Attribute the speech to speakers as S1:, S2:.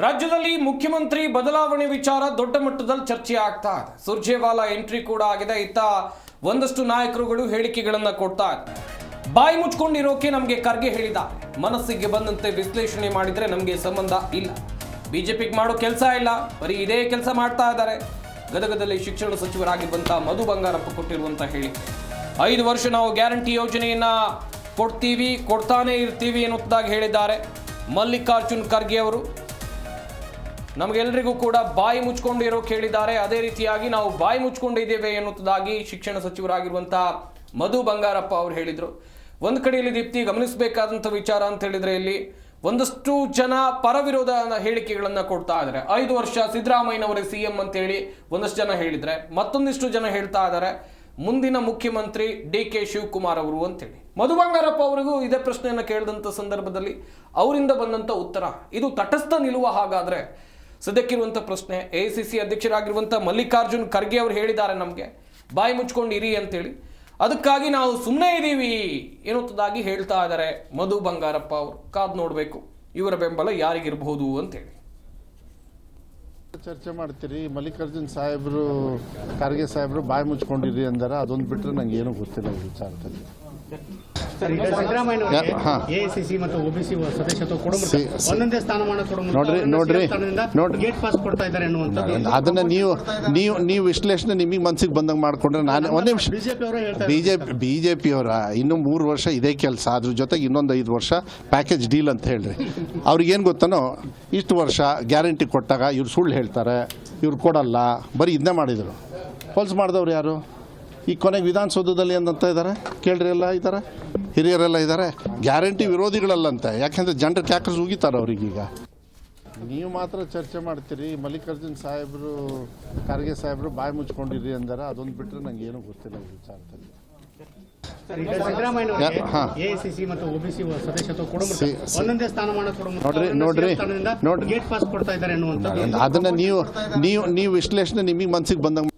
S1: ರಾಜ್ಯದಲ್ಲಿ ಮುಖ್ಯಮಂತ್ರಿ ಬದಲಾವಣೆ ವಿಚಾರ ದೊಡ್ಡ ಮಟ್ಟದಲ್ಲಿ ಚರ್ಚೆ ಆಗ್ತಾ ಇದೆ. ಸುರ್ಜೇವಾಲಾ ಎಂಟ್ರಿ ಕೂಡ ಆಗಿದೆ. ಇತ್ತ ಒಂದಷ್ಟು ನಾಯಕರುಗಳು ಹೇಳಿಕೆಗಳನ್ನ ಕೊಡ್ತಾ ಇದ್ದಾರೆ. ಬಾಯಿ ಮುಚ್ಕೊಂಡಿರೋಕೆ ನಮಗೆ ಖರ್ಗೆ ಹೇಳಿದ, ಮನಸ್ಸಿಗೆ ಬಂದಂತೆ ವಿಶ್ಲೇಷಣೆ ಮಾಡಿದ್ರೆ ನಮಗೆ ಸಂಬಂಧ ಇಲ್ಲ, ಬಿಜೆಪಿಗೆ ಮಾಡೋ ಕೆಲಸ ಇಲ್ಲ, ಬರೀ ಇದೇ ಕೆಲಸ ಮಾಡ್ತಾ ಇದ್ದಾರೆ. ಗದಗದಲ್ಲಿ ಶಿಕ್ಷಣ ಸಚಿವರಾಗಿರುವಂತ ಮಧು ಬಂಗಾರಪ್ಪ ಕೊಟ್ಟಿರುವಂತ ಹೇಳಿಕೆ, 5 ವರ್ಷ ನಾವು ಗ್ಯಾರಂಟಿ ಯೋಜನೆಯನ್ನ ಕೊಡ್ತಾನೆ ಇರ್ತೀವಿ ಎನ್ನುವುದಾಗಿ ಹೇಳಿದ್ದಾರೆ ಮಲ್ಲಿಕಾರ್ಜುನ್ ಖರ್ಗೆ ಅವರು. ನಮಗೆಲ್ಲರಿಗೂ ಕೂಡ ಬಾಯಿ ಮುಚ್ಕೊಂಡಿರೋ ಕೇಳಿದ್ದಾರೆ. ಅದೇ ರೀತಿಯಾಗಿ ನಾವು ಬಾಯಿ ಮುಚ್ಕೊಂಡಿದ್ದೇವೆ ಎನ್ನುವುದಾಗಿ ಶಿಕ್ಷಣ ಸಚಿವರಾಗಿರುವಂತಹ ಮಧು ಬಂಗಾರಪ್ಪ ಅವರು ಹೇಳಿದರು. ಒಂದು ಕಡೆಯಲ್ಲಿ ದೀಪ್ತಿ ಗಮನಿಸಬೇಕಾದಂಥ ವಿಚಾರ ಅಂತ ಹೇಳಿದ್ರೆ, ಇಲ್ಲಿ ಒಂದಷ್ಟು ಜನ ಪರವಿರೋಧ ಹೇಳಿಕೆಗಳನ್ನ ಕೊಡ್ತಾ ಇದ್ದಾರೆ. 5 ವರ್ಷ ಸಿದ್ದರಾಮಯ್ಯನವರೇ ಸಿಎಂ ಅಂತ ಹೇಳಿ ಒಂದಷ್ಟು ಜನ ಹೇಳಿದ್ರೆ, ಮತ್ತೊಂದಿಷ್ಟು ಜನ ಹೇಳ್ತಾ ಇದ್ದಾರೆ ಮುಂದಿನ ಮುಖ್ಯಮಂತ್ರಿ ಡಿ.ಕೆ. ಶಿವಕುಮಾರ್ ಅವರು ಅಂತೇಳಿ. ಮಧು ಬಂಗಾರಪ್ಪ ಅವರಿಗೂ ಇದೇ ಪ್ರಶ್ನೆಯನ್ನು ಕೇಳಿದಂಥ ಸಂದರ್ಭದಲ್ಲಿ ಅವರಿಂದ ಬಂದಂಥ ಉತ್ತರ ಇದು ತಟಸ್ಥ ನಿಲ್ಲುವ ಹಾಗಾದ್ರೆ ಸದ್ಯಕ್ಕಿರುವಂಥ ಪ್ರಶ್ನೆ. ಎಐಸಿಸಿ ಅಧ್ಯಕ್ಷರಾಗಿರುವಂಥ ಮಲ್ಲಿಕಾರ್ಜುನ್ ಖರ್ಗೆ ಅವರು ಹೇಳಿದ್ದಾರೆ ನಮಗೆ ಬಾಯಿ ಮುಚ್ಕೊಂಡು ಇರಿ ಅಂತೇಳಿ, ಅದಕ್ಕಾಗಿ ನಾವು ಸುಮ್ಮನೆ ಇದ್ದೀವಿ ಎನ್ನುವುದಾಗಿ ಹೇಳ್ತಾ ಇದ್ದಾರೆ ಮಧು ಬಂಗಾರಪ್ಪ ಅವರು. ಕಾದು ನೋಡಬೇಕು ಇವರ ಬೆಂಬಲ ಯಾರಿಗಿರಬಹುದು ಅಂತೇಳಿ.
S2: ಚರ್ಚೆ ಮಾಡ್ತೀರಿ, ಮಲ್ಲಿಕಾರ್ಜುನ್ ಸಾಹೇಬರು ಖರ್ಗೆ ಸಾಹೇಬರು ಬಾಯಿ ಮುಚ್ಕೊಂಡಿರಿ ಅಂದರೆ ಅದೊಂದು ಬಿಟ್ಟರೆ ನಂಗೆ ಏನೂ ಗೊತ್ತಿಲ್ಲ ಈ ವಿಚಾರದಲ್ಲಿ.
S3: ಎಐಸಿಸಿ ಮತ್ತು ಒಬಿಸಿ ಸದಸ್ಯತ್ವ ಒಂದೊಂದೇ ಸ್ಥಾನಮಾನ
S2: ಅದನ್ನ ನೀವು ವಿಶ್ಲೇಷಣೆ ನಿಮಗೆ ಮನಸ್ಸಿಗೆ ಬಂದಂಗೆ ಮಾಡ್ಕೊಂಡ್ರೆ ನಾನು ಒಂದೇ ನಿಮಿಷ. ಬಿಜೆಪಿಯವರ ಇನ್ನೂ 3 ವರ್ಷ ಇದೇ ಕೆಲಸ, ಅದ್ರ ಜೊತೆಗೆ ಇನ್ನೊಂದು 5 ವರ್ಷ ಪ್ಯಾಕೇಜ್ ಡೀಲ್ ಅಂತ ಹೇಳ್ರಿ. ಅವ್ರಿಗೇನು ಗೊತ್ತನೋ, ಇಷ್ಟು ವರ್ಷ ಗ್ಯಾರಂಟಿ ಕೊಟ್ಟಾಗ ಇವ್ರು ಸುಳ್ಳು ಹೇಳ್ತಾರೆ, ಇವ್ರು ಕೊಡಲ್ಲ, ಬರೀ ಇದನ್ನೇ ಮಾಡಿದರು. ಹೊಲ್ಸ್ ಮಾಡಿದವ್ರು ಯಾರು? ಈ ಕೊನೆಗೆ ವಿಧಾನಸೌಧದಲ್ಲಿ ಏನಂತ ಇದ್ದಾರೆ ಕೇಳ್ರಿ, ಎಲ್ಲ ಇದ್ದಾರೆ, ಹಿರಿಯರೆಲ್ಲ ಇದ್ದಾರೆ, ಗ್ಯಾರಂಟಿ ವಿರೋಧಿಗಳಲ್ಲಂತೆ. ಯಾಕೆಂದರೆ ಜನರು ಕ್ಯಾಕರ್ಸ್ ಉಗಿತಾರೆ ಅವ್ರಿಗೀಗ. ನೀವು ಮಾತ್ರ ಚರ್ಚೆ ಮಾಡ್ತೀರಿ, ಮಲ್ಲಿಕಾರ್ಜುನ್ ಸಾಹೇಬರು ಖರ್ಗೆ ಸಾಹೇಬರು ಬಾಯಿ ಮುಚ್ಕೊಂಡಿರಿ ಅಂದರೆ ಅದೊಂದು ಬಿಟ್ಟರೆ ನಂಗೆ ಏನೂ ಗೊತ್ತಿಲ್ಲ ಈ ವಿಚಾರದಲ್ಲಿ.
S3: ಎಐಸಿಸಿ ಮತ್ತು ಒಬಿಸಿ ಸದಸ್ಯತ್ವ ಒಂದೊಂದೇ ಸ್ಥಾನಮಾನ
S2: ನೋಡ್ರಿ
S3: ಗೇಟ್ ಪಾಸ್ ಕೊಡ್ತಾ ಇದ್ದಾರೆ.
S2: ಅದನ್ನ ನೀವು ವಿಶ್ಲೇಷಣೆ ನಿಮಗೆ ಮನಸ್ಸಿಗೆ ಬಂದಂಗೆ